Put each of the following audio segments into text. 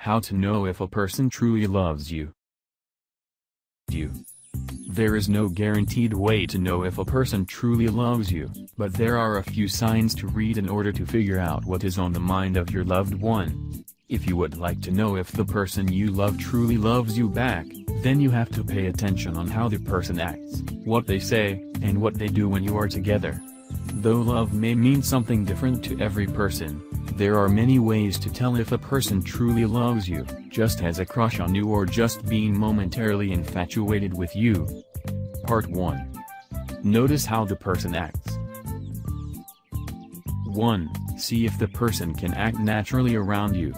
How to know if a person truly loves you. There is no guaranteed way to know if a person truly loves you, but there are a few signs to read in order to figure out what is on the mind of your loved one. If you would like to know if the person you love truly loves you back, then you have to pay attention on how the person acts, what they say, and what they do when you are together. Though love may mean something different to every person, there are many ways to tell if a person truly loves you, just has a crush on you, or just being momentarily infatuated with you. Part 1. Notice how the person acts. 1. See if the person can act naturally around you.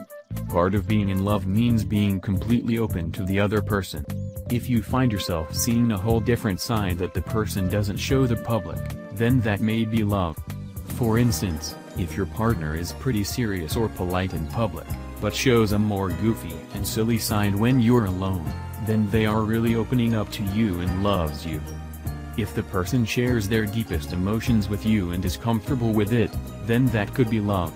Part of being in love means being completely open to the other person. If you find yourself seeing a whole different side that the person doesn't show the public, then that may be love. For instance, if your partner is pretty serious or polite in public, but shows a more goofy and silly side when you're alone, then they are really opening up to you and loves you. If the person shares their deepest emotions with you and is comfortable with it, then that could be love.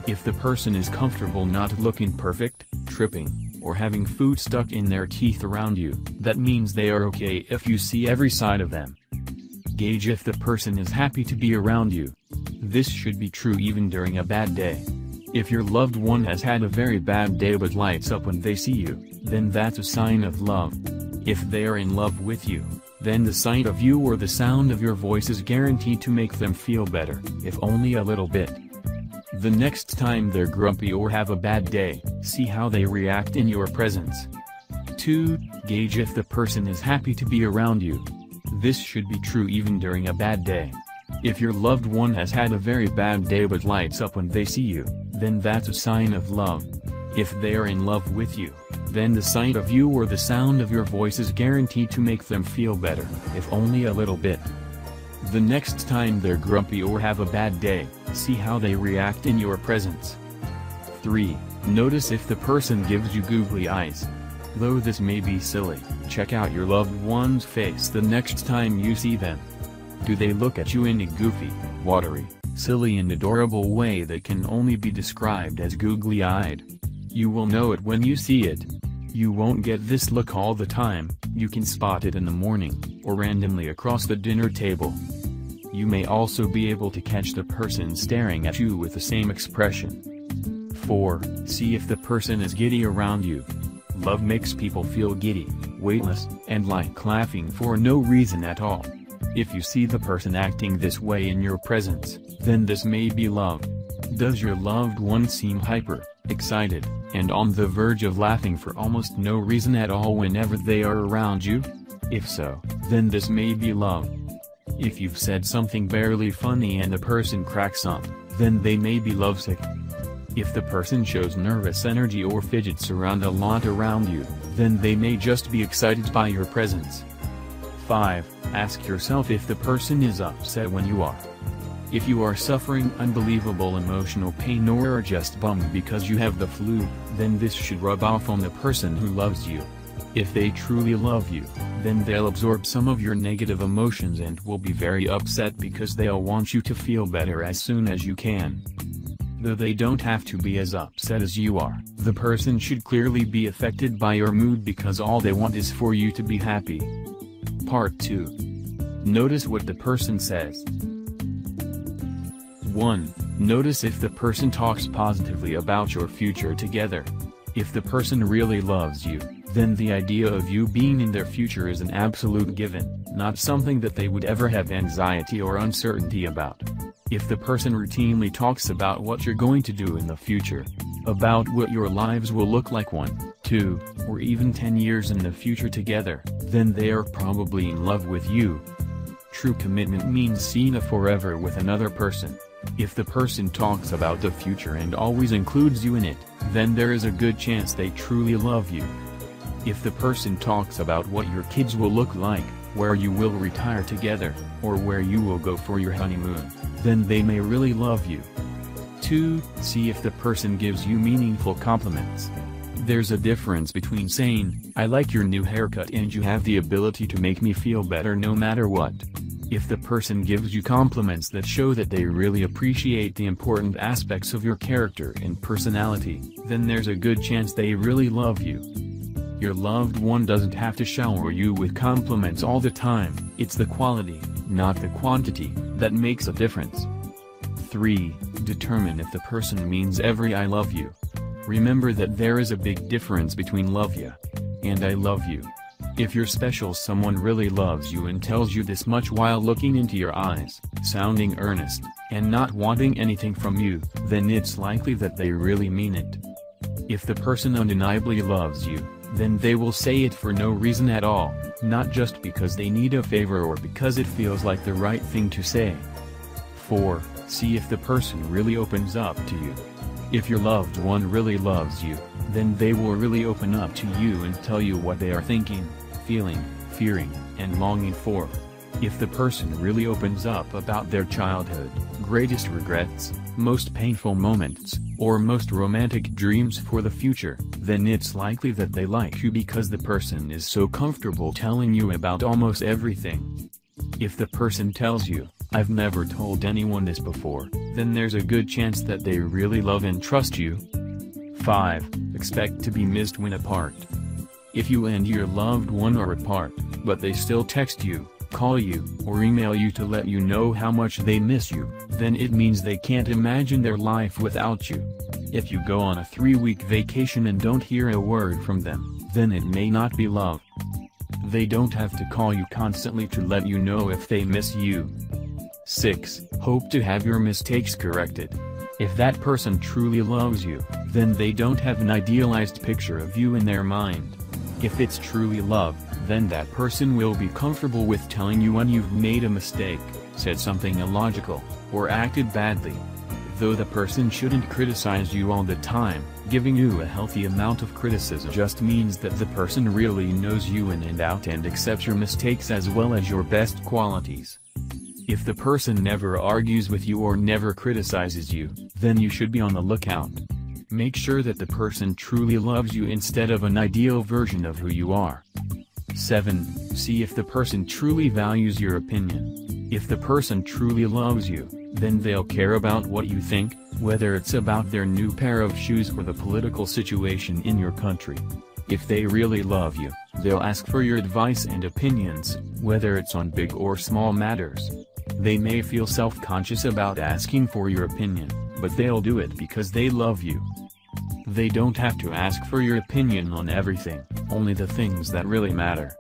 If the person is comfortable not looking perfect, tripping, or having food stuck in their teeth around you, that means they are okay if you see every side of them. Gauge if the person is happy to be around you. This should be true even during a bad day. If your loved one has had a very bad day but lights up when they see you, then that's a sign of love. If they are in love with you, then the sight of you or the sound of your voice is guaranteed to make them feel better, if only a little bit. The next time they're grumpy or have a bad day, see how they react in your presence. 2. Gauge if the person is happy to be around you. This should be true even during a bad day. If your loved one has had a very bad day but lights up when they see you, then that's a sign of love. If they are in love with you, then the sight of you or the sound of your voice is guaranteed to make them feel better, if only a little bit. The next time they're grumpy or have a bad day, see how they react in your presence. 3. Notice if the person gives you googly eyes. Though this may be silly, check out your loved one's face the next time you see them. Do they look at you in a goofy, watery, silly and adorable way that can only be described as googly-eyed? You will know it when you see it. You won't get this look all the time, you can spot it in the morning, or randomly across the dinner table. You may also be able to catch the person staring at you with the same expression. 4. See if the person is giddy around you. Love makes people feel giddy, weightless, and like laughing for no reason at all. If you see the person acting this way in your presence, then this may be love. Does your loved one seem hyper, excited, and on the verge of laughing for almost no reason at all whenever they are around you? If so, then this may be love. If you've said something barely funny and the person cracks up, then they may be lovesick. If the person shows nervous energy or fidgets around a lot around you, then they may just be excited by your presence. 5. Ask yourself if the person is upset when you are. If you are suffering unbelievable emotional pain or are just bummed because you have the flu, then this should rub off on the person who loves you. If they truly love you, then they'll absorb some of your negative emotions and will be very upset because they'll want you to feel better as soon as you can. Though they don't have to be as upset as you are, the person should clearly be affected by your mood because all they want is for you to be happy. Part 2. Notice what the person says. 1. Notice if the person talks positively about your future together. If the person really loves you, then the idea of you being in their future is an absolute given, not something that they would ever have anxiety or uncertainty about. If the person routinely talks about what you're going to do in the future, about what your lives will look like 1, 2, or even 10 years in the future together, then they are probably in love with you. True commitment means seeing forever with another person. If the person talks about the future and always includes you in it, then there is a good chance they truly love you. If the person talks about what your kids will look like, where you will retire together, or where you will go for your honeymoon, then they may really love you. 2. See if the person gives you meaningful compliments. There's a difference between saying, "I like your new haircut and you have the ability to make me feel better no matter what." If the person gives you compliments that show that they really appreciate the important aspects of your character and personality, then there's a good chance they really love you. Your loved one doesn't have to shower you with compliments all the time. It's the quality, not the quantity, that makes a difference. 3. Determine if the person means every "I love you." Remember that there is a big difference between "love ya" and "I love you." If your special someone really loves you and tells you this much while looking into your eyes, sounding earnest, and not wanting anything from you, then it's likely that they really mean it. If the person undeniably loves you, then they will say it for no reason at all, not just because they need a favor or because it feels like the right thing to say. 4. See if the person really opens up to you. If your loved one really loves you, then they will really open up to you and tell you what they are thinking, feeling, fearing, and longing for. If the person really opens up about their childhood, greatest regrets, most painful moments, or most romantic dreams for the future, then it's likely that they like you because the person is so comfortable telling you about almost everything. If the person tells you, "I've never told anyone this before," then there's a good chance that they really love and trust you. 5. Expect to be missed when apart. If you and your loved one are apart, but they still text you, call you, or email you to let you know how much they miss you, then it means they can't imagine their life without you. If you go on a 3-week vacation and don't hear a word from them, then it may not be love. They don't have to call you constantly to let you know if they miss you. 6. Hope to have your mistakes corrected. If that person truly loves you, then they don't have an idealized picture of you in their mind. If it's truly love, then that person will be comfortable with telling you when you've made a mistake, said something illogical, or acted badly. Though the person shouldn't criticize you all the time, giving you a healthy amount of criticism just means that the person really knows you in and out and accepts your mistakes as well as your best qualities. If the person never argues with you or never criticizes you, then you should be on the lookout. Make sure that the person truly loves you instead of an ideal version of who you are. 7. See if the person truly values your opinion. If the person truly loves you, then they'll care about what you think, whether it's about their new pair of shoes or the political situation in your country. If they really love you, they'll ask for your advice and opinions, whether it's on big or small matters. They may feel self-conscious about asking for your opinion, but they'll do it because they love you. They don't have to ask for your opinion on everything, only the things that really matter.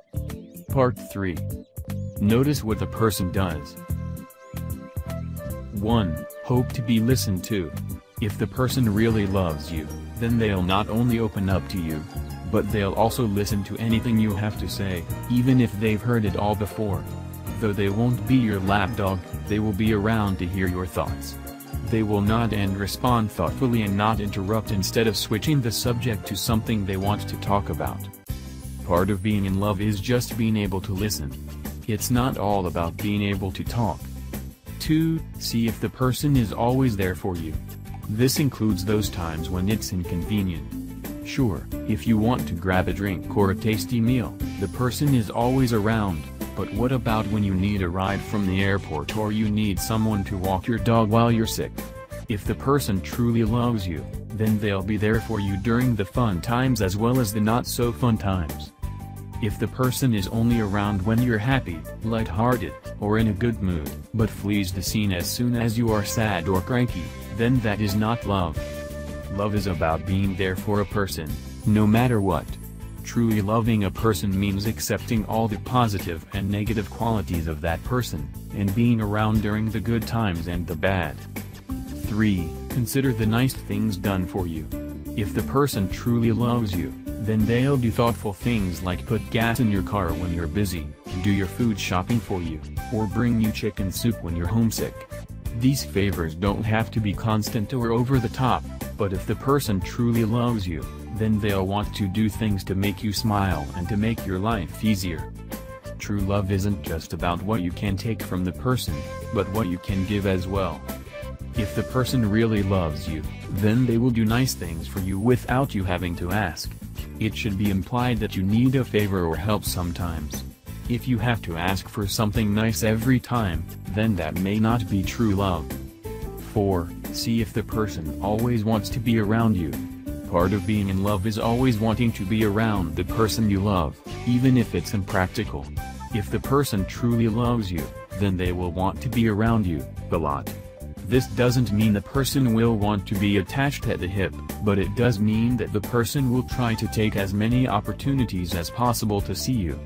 Part 3. Notice what the person does. 1. Hope to be listened to. If the person really loves you, then they'll not only open up to you, but they'll also listen to anything you have to say, even if they've heard it all before. Though they won't be your lapdog, they will be around to hear your thoughts. They will nod and respond thoughtfully and not interrupt instead of switching the subject to something they want to talk about. Part of being in love is just being able to listen. It's not all about being able to talk. 2. See if the person is always there for you. This includes those times when it's inconvenient. Sure, if you want to grab a drink or a tasty meal, the person is always around. But what about when you need a ride from the airport or you need someone to walk your dog while you're sick? If the person truly loves you, then they'll be there for you during the fun times as well as the not-so-fun times. If the person is only around when you're happy, lighthearted, or in a good mood, but flees the scene as soon as you are sad or cranky, then that is not love. Love is about being there for a person, no matter what. Truly loving a person means accepting all the positive and negative qualities of that person, and being around during the good times and the bad. 3. Consider the nice things done for you. If the person truly loves you, then they'll do thoughtful things like put gas in your car when you're busy, do your food shopping for you, or bring you chicken soup when you're homesick. These favors don't have to be constant or over the top, but if the person truly loves you, then they'll want to do things to make you smile and to make your life easier. True love isn't just about what you can take from the person, but what you can give as well. If the person really loves you, then they will do nice things for you without you having to ask. It should be implied that you need a favor or help sometimes. If you have to ask for something nice every time, then that may not be true love. 4. See if the person always wants to be around you. Part of being in love is always wanting to be around the person you love, even if it's impractical. If the person truly loves you, then they will want to be around you, a lot. This doesn't mean the person will want to be attached at the hip, but it does mean that the person will try to take as many opportunities as possible to see you.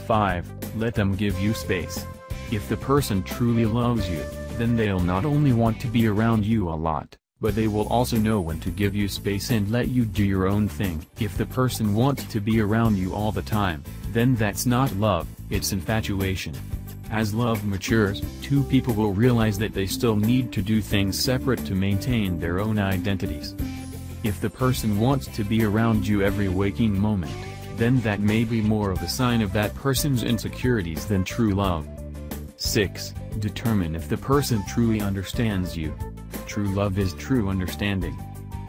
5. Let them give you space. If the person truly loves you, then they'll not only want to be around you a lot, but they will also know when to give you space and let you do your own thing. If the person wants to be around you all the time, then that's not love, it's infatuation. As love matures, two people will realize that they still need to do things separate to maintain their own identities. If the person wants to be around you every waking moment, then that may be more of a sign of that person's insecurities than true love. 6. Determine if the person truly understands you. True love is true understanding.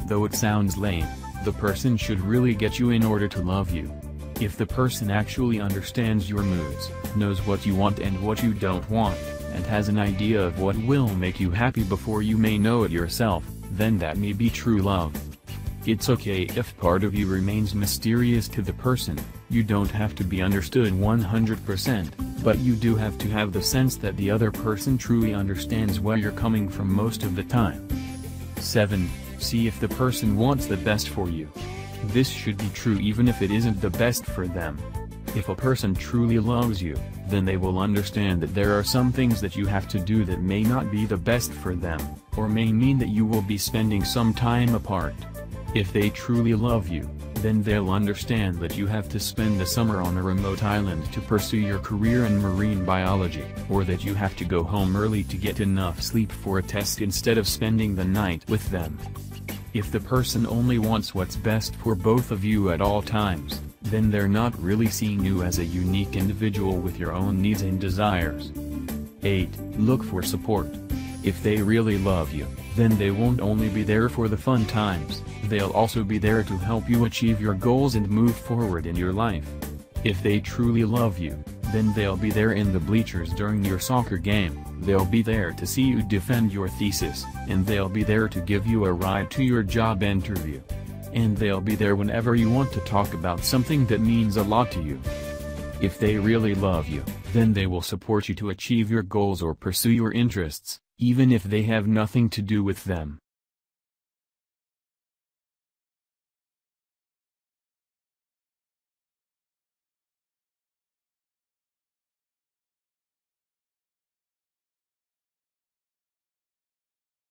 Though it sounds lame, the person should really get you in order to love you. If the person actually understands your moods, knows what you want and what you don't want, and has an idea of what will make you happy before you may know it yourself, then that may be true love. It's okay if part of you remains mysterious to the person, you don't have to be understood 100%, but you do have to have the sense that the other person truly understands where you're coming from most of the time. 7. See if the person wants the best for you. This should be true even if it isn't the best for them. If a person truly loves you, then they will understand that there are some things that you have to do that may not be the best for them, or may mean that you will be spending some time apart. If they truly love you, then they'll understand that you have to spend the summer on a remote island to pursue your career in marine biology, or that you have to go home early to get enough sleep for a test instead of spending the night with them. If the person only wants what's best for both of you at all times, then they're not really seeing you as a unique individual with your own needs and desires. 8. Look for support. If they really love you, then they won't only be there for the fun times, they'll also be there to help you achieve your goals and move forward in your life. If they truly love you, then they'll be there in the bleachers during your soccer game, they'll be there to see you defend your thesis, and they'll be there to give you a ride to your job interview. And they'll be there whenever you want to talk about something that means a lot to you. If they really love you, then they will support you to achieve your goals or pursue your interests, even if they have nothing to do with them.